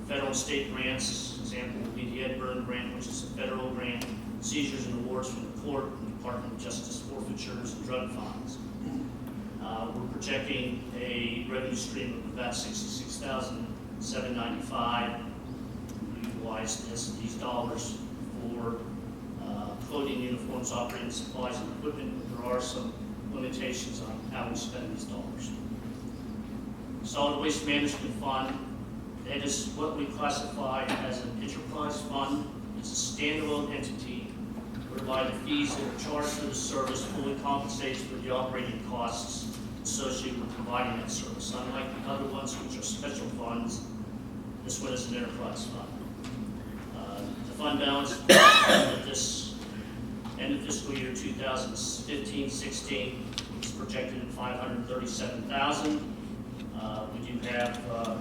federal and state grants. Example would be the Ed Byrne Grant, which is a federal grant, seizures and awards from the court, and Department of Justice forfeitures and drug fines. We're projecting a revenue stream of about $66,795. We utilize these dollars for clothing, uniforms, operating supplies, and equipment, but there are some limitations on how we spend these dollars. Solid Waste Management Fund, that is what we classify as an enterprise fund. It's a standalone entity whereby the fees that are charged for the service fully compensates for the operating costs associated with providing that service. Unlike the other ones, which are special funds, this one is an enterprise fund. The fund balance at this end of fiscal year 2015-16 is projected at $537,000. We do have a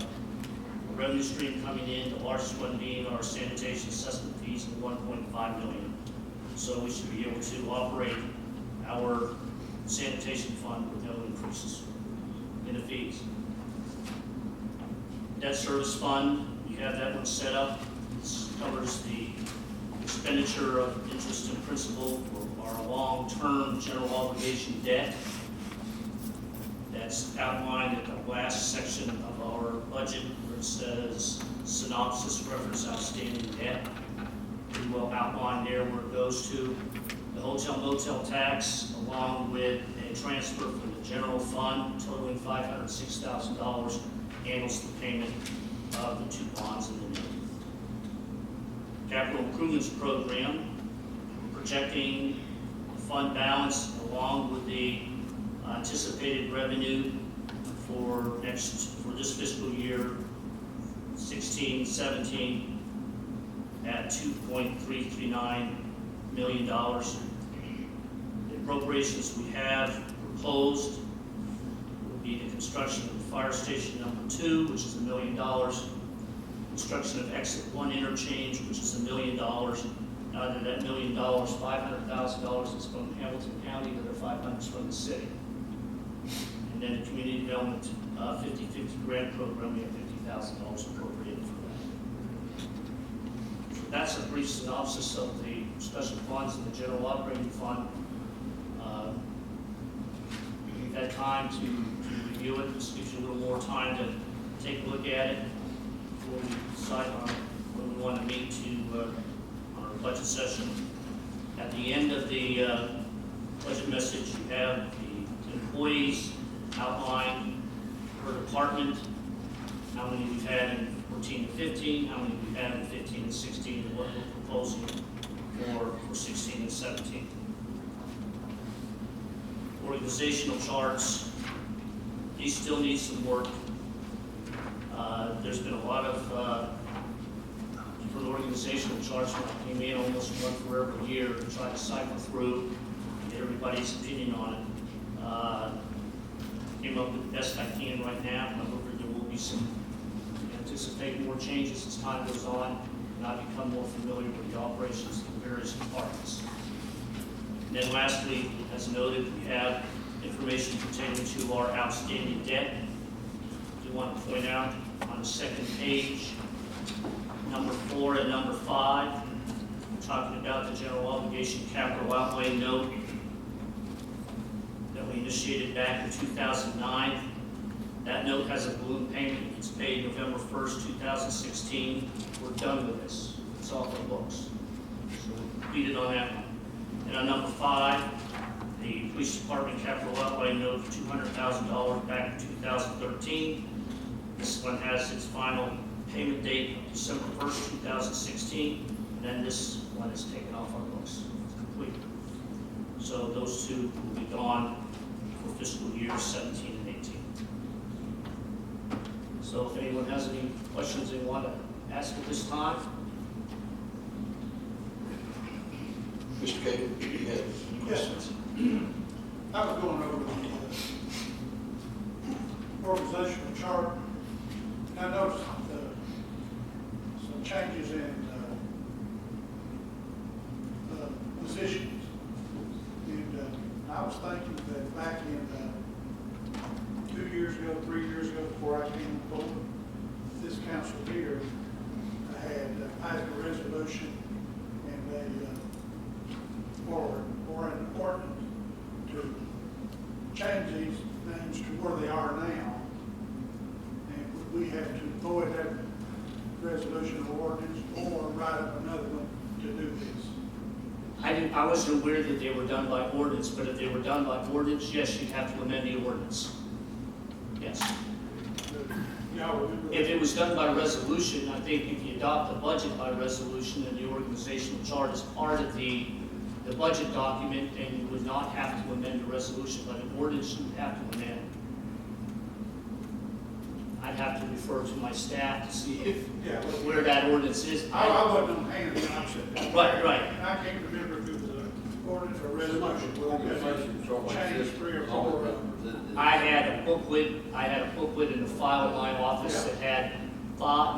revenue stream coming in, the largest one being our sanitation assessment fees of $1.5 million. So we should be able to operate our sanitation fund with no increases in the fees. Debt service fund, we have that one set up. This covers the expenditure of interest and principal for our long-term general obligation debt. That's outlined at the last section of our budget. budget where it says synopsis, reference outstanding debt. We will outline there where it goes to. The hotel motel tax, along with a transfer from the general fund totaling $506,000, handles the payment of the two bonds in the note. Capital improvements program, projecting the fund balance along with the anticipated revenue for this fiscal year 16-17 at $2.339 million. The appropriations we have proposed would be the construction of fire station number 2, which is $1 million. Construction of exit 1 interchange, which is $1 million. Out of that $1 million, $500,000 is from Hamilton County, the other $500,000 is from the city. And then the community development 50/50 grant program, we have $50,000 appropriated for that. So that's a brief synopsis of the special funds and the general operating fund. We've had time to review it. This gives you a little more time to take a look at it before we decide on when we want to meet on our budget session. At the end of the budget message, you have the employees outlined per department, how many we've had in 14 to 15, how many we've had in 15 and 16, and what we're proposing for 16 and 17. Organizational charts, these still need some work. There's been a lot of different organizational charts when I came in, almost one for every year, to try to cycle through, get everybody's opinion on it. Came up with the best I can right now. I hope there will be some, anticipate more changes as time goes on, and I become more familiar with the operations of the various departments. And then lastly, as noted, we have information pertaining to our outstanding debt. I do want to point out on the second page, number 4 and number 5, talking about the general obligation capital outlay note that we initiated back in 2009. That note has a balloon payment. It's paid November 1st, 2016. We're done with this. It's off our books. So we completed on that one. And on number 5, the police department capital outlay note of $200,000 back in 2013. This one has its final payment date of December 1st, 2016. And then this one is taken off our books. It's complete. So those two will be gone for fiscal years 17 and 18. So if anyone has any questions they want to ask at this time.
Mr. Cagle, you had questions?
I was going over the organizational chart, and I noticed some changes in positions. And I was thinking that back in 2 years ago, 3 years ago, before I came on board, this council here had passed a resolution and they or an ordinance to change these names to where they are now. And we have to void that resolution or ordinance or write up another one to do this.
I wasn't aware that they were done by ordinance, but if they were done by ordinance, yes, you'd have to amend the ordinance. Yes. If it was done by resolution, I think if you adopt the budget by resolution, then the organizational chart is part of the budget document, and you would not have to amend the resolution, but an ordinance you would have to amend. I'd have to refer to my staff to see where that ordinance is.
I wasn't on hand when I said that.
Right.
And I can't remember if it was an ordinance or resolution.
Organization chart like
Change
this,
3 or
all
4.
represented.
I had a booklet in the file in my office that had five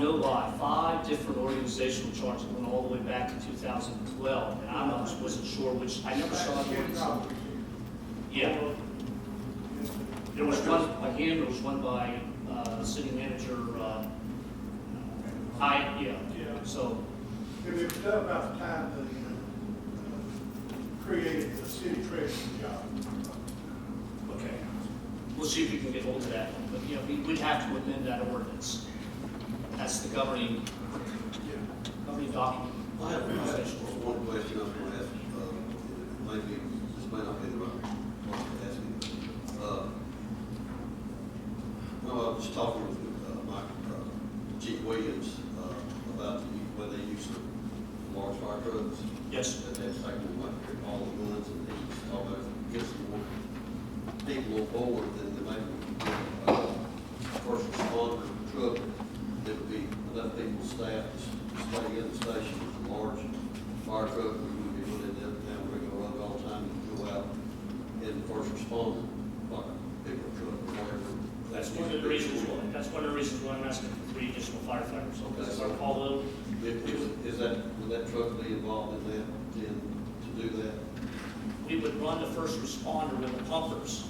different organizational charts going all the way back to 2012, and I wasn't sure which. I never saw an ordinance. Yeah, there was one by him. There was one by city manager. So
It was done about the time they created the city treasurer job.
okay, we'll see if we can get hold of that one. But we'd have to amend that ordinance. governing document.
I have one question I was going to ask, maybe this may not be the right one to ask you. No, I was talking with Mike, Chief Williams, about when they use the large fire trucks.
Yes.
That they're taking like all the guns and he's talking about gets more people on board, then they maybe first responder truck, there would be enough people staffed to stay in the station with a large fire truck. We would be running down Ringo Road all the time to go out and first responder, like a pickup truck or whatever.
That's one of the reasons why I'm asking for 3 additional firefighters. So
Okay.
that's our call load.
Would that truck be involved in that, then, to do that?
We would run the first responder with the pumpers.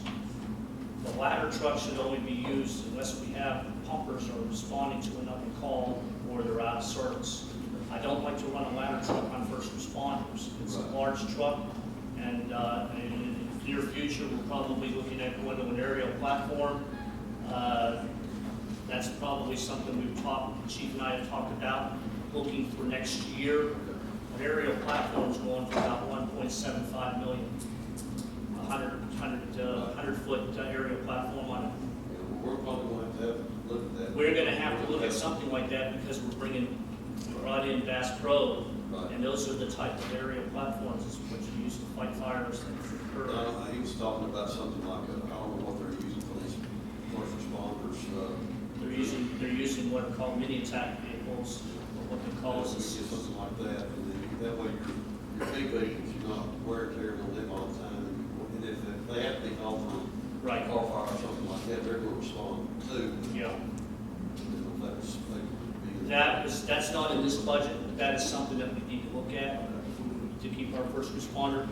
The ladder truck should only be used unless we have pumpers are responding to another call or they're out of service. I don't like to run a ladder truck on first responders. It's a
Right.
large truck, and in the near future, we're probably looking at going to an aerial platform. That's probably something the Chief and I have talked about, looking for next year. An aerial platform is going for about 1.75 million. 100-foot aerial platform on it.
We're probably going to have to look at that.
We're gonna have to look at something like that because we brought in Bass Pro,
Right.
and those are the type of aerial platforms is what you use to fight fires that occur.
He was talking about something like, I don't know what they're using for these first responders.
They're using what are called mini attack vehicles, or what they call
Something like that, and then that way your big vehicles, you're not wear and tear on them all the time. And if they have to be called for
Right.
car fire or something like that, they're going to respond too.
Yeah.
That's
That's not in this budget, but that is something that we need to look at to keep our first responder.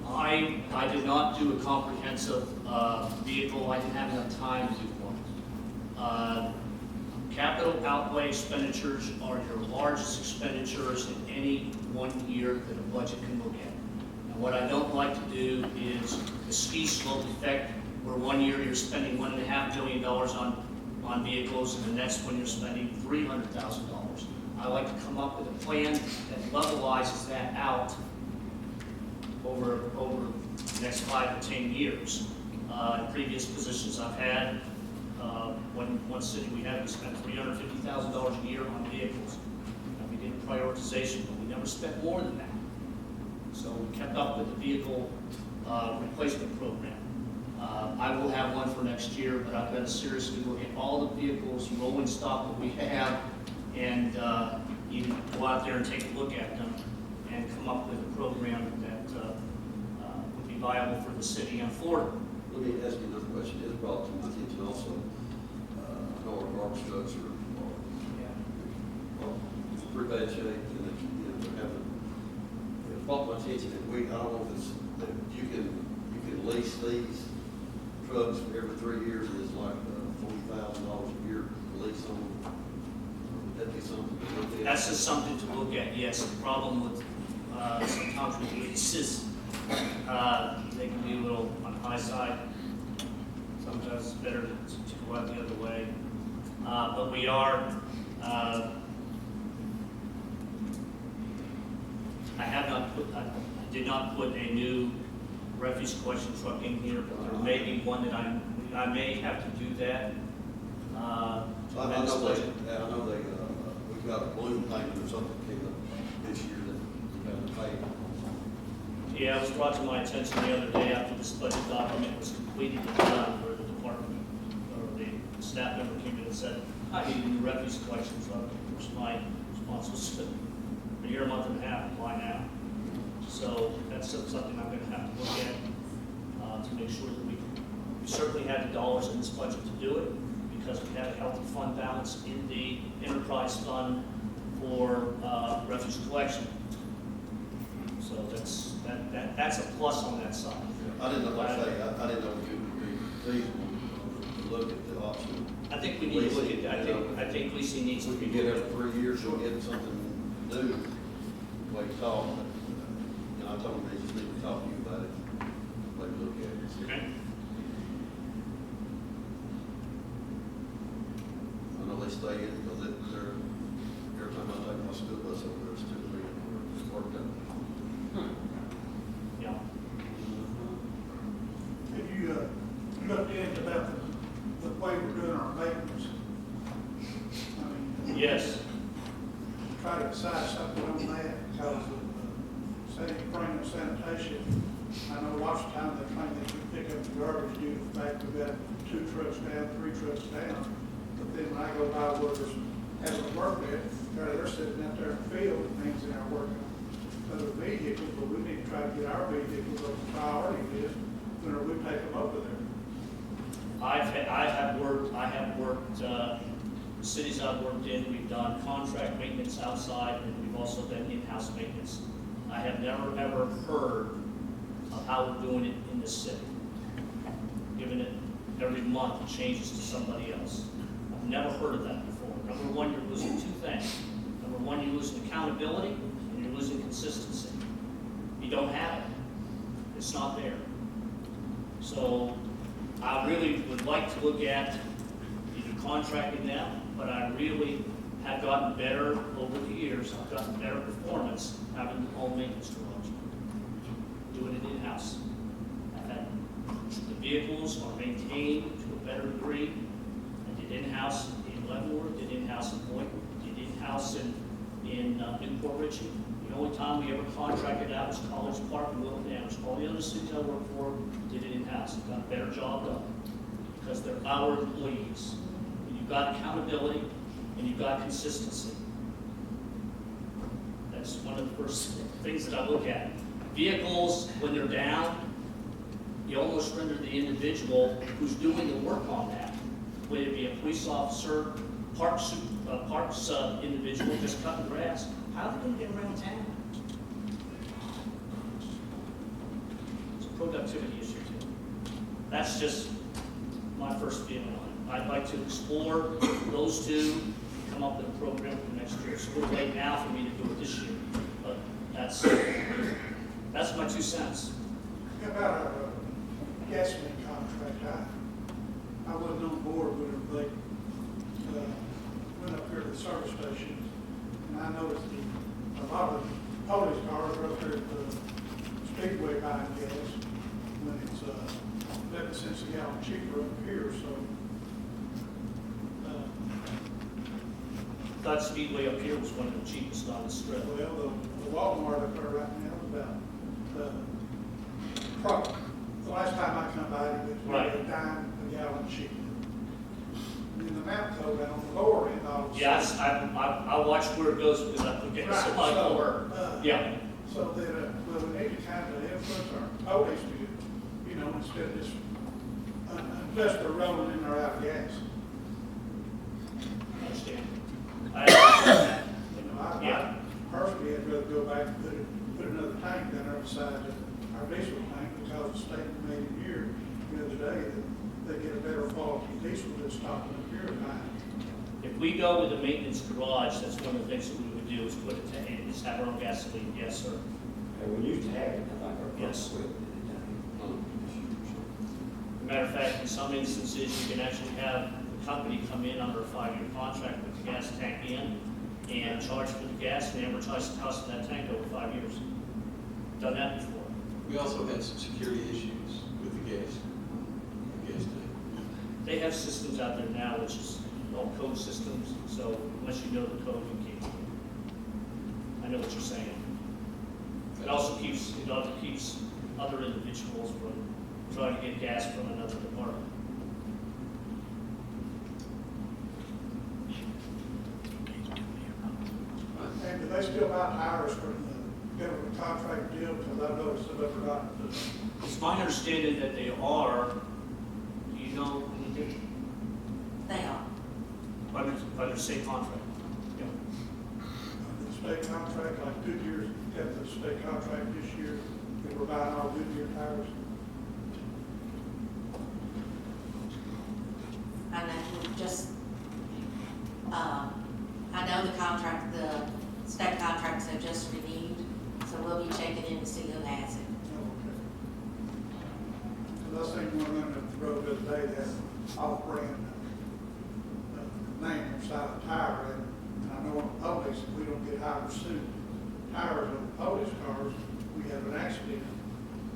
I did not do a comprehensive vehicle, I didn't have enough time to do one. Capital outlay expenditures are your largest expenditures in any one year that a budget can look at. And what I don't like to do is the ski slope effect, where one year you're spending $1.5 billion on vehicles, and the next one you're spending $300,000. I like to come up with a plan that levelizes that out over the next 5 to 10 years. In previous positions I've had, one city we had, we spent $350,000 a year on vehicles. And we did a prioritization, but we never spent more than that. So we kept up with the vehicle replacement program. I will have one for next year, but I've got to seriously look at all the vehicles, rolling stock that we have, and even go out there and take a look at them and come up with a program that would be viable for the city and Florida.
Let me ask you another question. It's brought to my attention also. I know our garbage trucks are in pretty bad shape, and they're having. It's brought to my attention that I don't know if it's that you can lease these trucks every 3 years, and it's like $40,000 a year lease on them. Would that be something to look at?
That's just something to look at, yes. The problem with sometimes with leases, they can be a little on the high side. Sometimes it's better to go out the other way. But we are, I did not put a new refuse collection truck in here, but there may be one that I may have to do that.
So I know they, we've got a balloon payment or something came up this year that we have to pay.
Yeah, it was brought to my attention the other day after this budget document was completed and done, where the department, or the staff member came in and said, I need a new refuse collection truck. Of course, my response was, a year, a month and a half, why now? So that's something I'm gonna have to look at, to make sure that we certainly have the dollars in this budget to do it, because we have a healthy fund balance in the enterprise fund for refuse collection. So that's a plus on that side.
I didn't know, I didn't know if it would be feasible to look at the option.
I think we need to look at, I think leasing needs to
We
be.
could get every 3 years, we'll get something new, like talk. I told them they just need to talk to you about it, maybe look at it.
Okay.
I know they stay in, because they're, every time I take my school bus over there, it's too big, it's worked out.
Yeah.
Have you, looked into about the way we're doing our maintenance? I mean,
Yes.
try to decide something on that, because of, San Francisco sanitation. I know lots of times they claim they can pick up the garbage due to the fact we've got 2 trucks down, 3 trucks down. But then when I go by where there's having work there, they're sitting out there in the field, it means they are working on other vehicles, but we need to try to get our vehicles on the priority list whenever we take them over there.
I have worked, cities I've worked in, we've done contract maintenance outside, and we've also done in-house maintenance. I have never, ever heard of how we're doing it in this city. Giving it every month, it changes to somebody else. I've never heard of that before. Number one, you're losing 2 things. Number one, you're losing accountability, and you're losing consistency. You don't have it. It's not there. So I really would like to look at either contracting them, but I really have gotten better over the years. I've gotten better performance having the home maintenance garage, doing it in-house. I've had the vehicles are maintained to a better degree. I did in-house in Leavenworth, did in-house in Boynton, did in-house in Newport Richey. The only time we ever contracted out was College Park and Wilton Downs. All the other cities I worked for did it in-house. Got a better job done because they're our employees. And you've got accountability and you've got consistency. That's one of the first things that I look at. Vehicles, when they're down, you almost render the individual who's doing the work on that, whether it be a police officer, parks individual just cutting grass, how are they going to get around town? It's a productivity issue too. That's just my first feeling on it. I'd like to explore those two, come up with a program for next year. It's a little late now for me to do it this year, but that's my 2 cents.
How about our gasoline contract? I wasn't on board whenever they went up here to the service station, and I noticed a lot of police cars are up there at the Speedway buying gas when it's 11 cents a gallon cheaper up here, so.
Thought Speedway up here was one of the cheapest on the strip.
Well, the Walmart up there right now is about, probably, the last time I come by, it was
Right.
a dime a gallon cheaper. And the Mapco down on the lower end, all of a
Yes,
sudden.
I watch where it goes because I forget
Right,
so much
so,
more. Yeah,
So that, well, we need to kind of influence our police to, you know, instead of just, unless they're rolling in or out of gas.
I understand.
You know, I
Yeah.
personally, I'd rather go back and put another tank down there beside our diesel tank, because the state made it here the other day that they get a better quality diesel than stopping up here at night.
If we go with the maintenance garage, that's one of the things that we would do is put it to, is have our own gasoline. Yes, sir.
And we used to have it, I think, our
Yes.
first with it.
As a matter of fact, in some instances, you can actually have the company come in under a 5-year contract with the gas tank in and charge for the gas and amortize the cost of that tank over 5 years. Done that before.
We also had some security issues with the gas tank.
They have systems out there now, which is all code systems, so unless you know the code, you can't. I know what you're saying. It also keeps other individuals from trying to get gas from another department.
And do they still buy tires from the government contract deal? Because I noticed that they've forgotten to.
It's my understanding that they are, do you know,
They are.
under state contract. Yeah.
The state contract, like Goodyear's got the state contract this year, they were buying all Goodyear tires.
I know, I know the contract, the state contracts have just renewed, so we'll be checking in to see who has it.
Because I seen one running up the road the other day, that off-brand name beside a tire, and I know on the police, we don't get high pursuit tires on the police cars, we have an accident,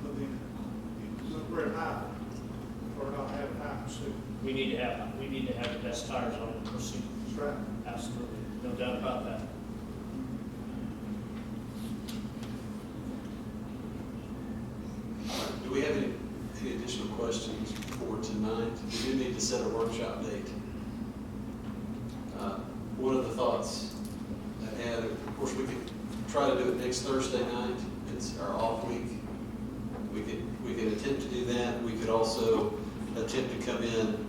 but then it look very high for not having high pursuit.
We need to have the best tires on the Pursuit.
That's right.
Absolutely, no doubt about that.
Do we have any additional questions for tonight? We do need to set a workshop date. One of the thoughts I had, of course, we could try to do it next Thursday night. It's our off week. We could attempt to do that. We could also attempt to come in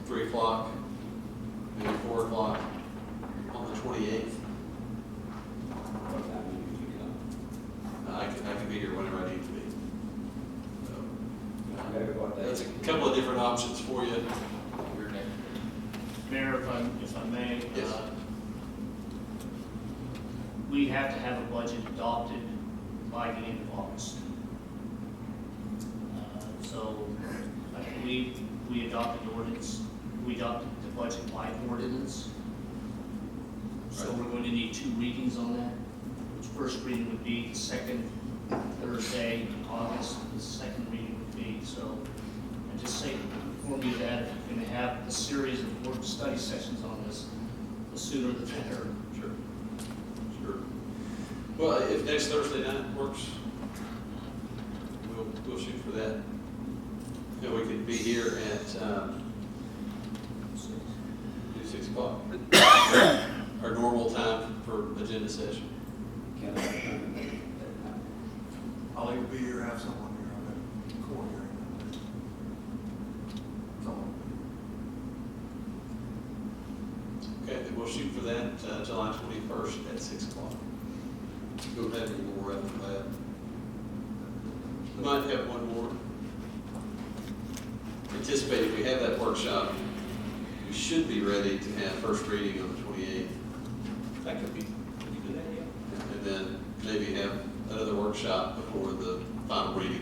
3 o'clock, maybe 4 o'clock on the 28th.
What time do you usually come?
I can be here whenever I need to be. So,
Maybe what day?
that's a couple of different options for you.
Your next.
Mayor, if I may.
Yes.
We have to have a budget adopted by the end of August. So I believe we adopted the budget by ordinance. So we're going to need 2 readings on that. The first reading would be the second Thursday in August, the second reading would be, so I just say, inform you that if you're going to have a series of work study sessions on this, the sooner the better.
Sure. Sure. Well, if next Thursday night works, we'll shoot for that. And we could be here at, do 6 o'clock. Our normal time for agenda session.
Can I come in that time?
I'll either be here or have someone here on that court hearing. That's all.
Okay, then we'll shoot for that, July 21st at 6 o'clock.
Don't have any more after that.
We might have one more. Anticipate if we have that workshop, we should be ready to have first reading on the 28th.
That could be a good idea.
And then maybe have another workshop before the final reading.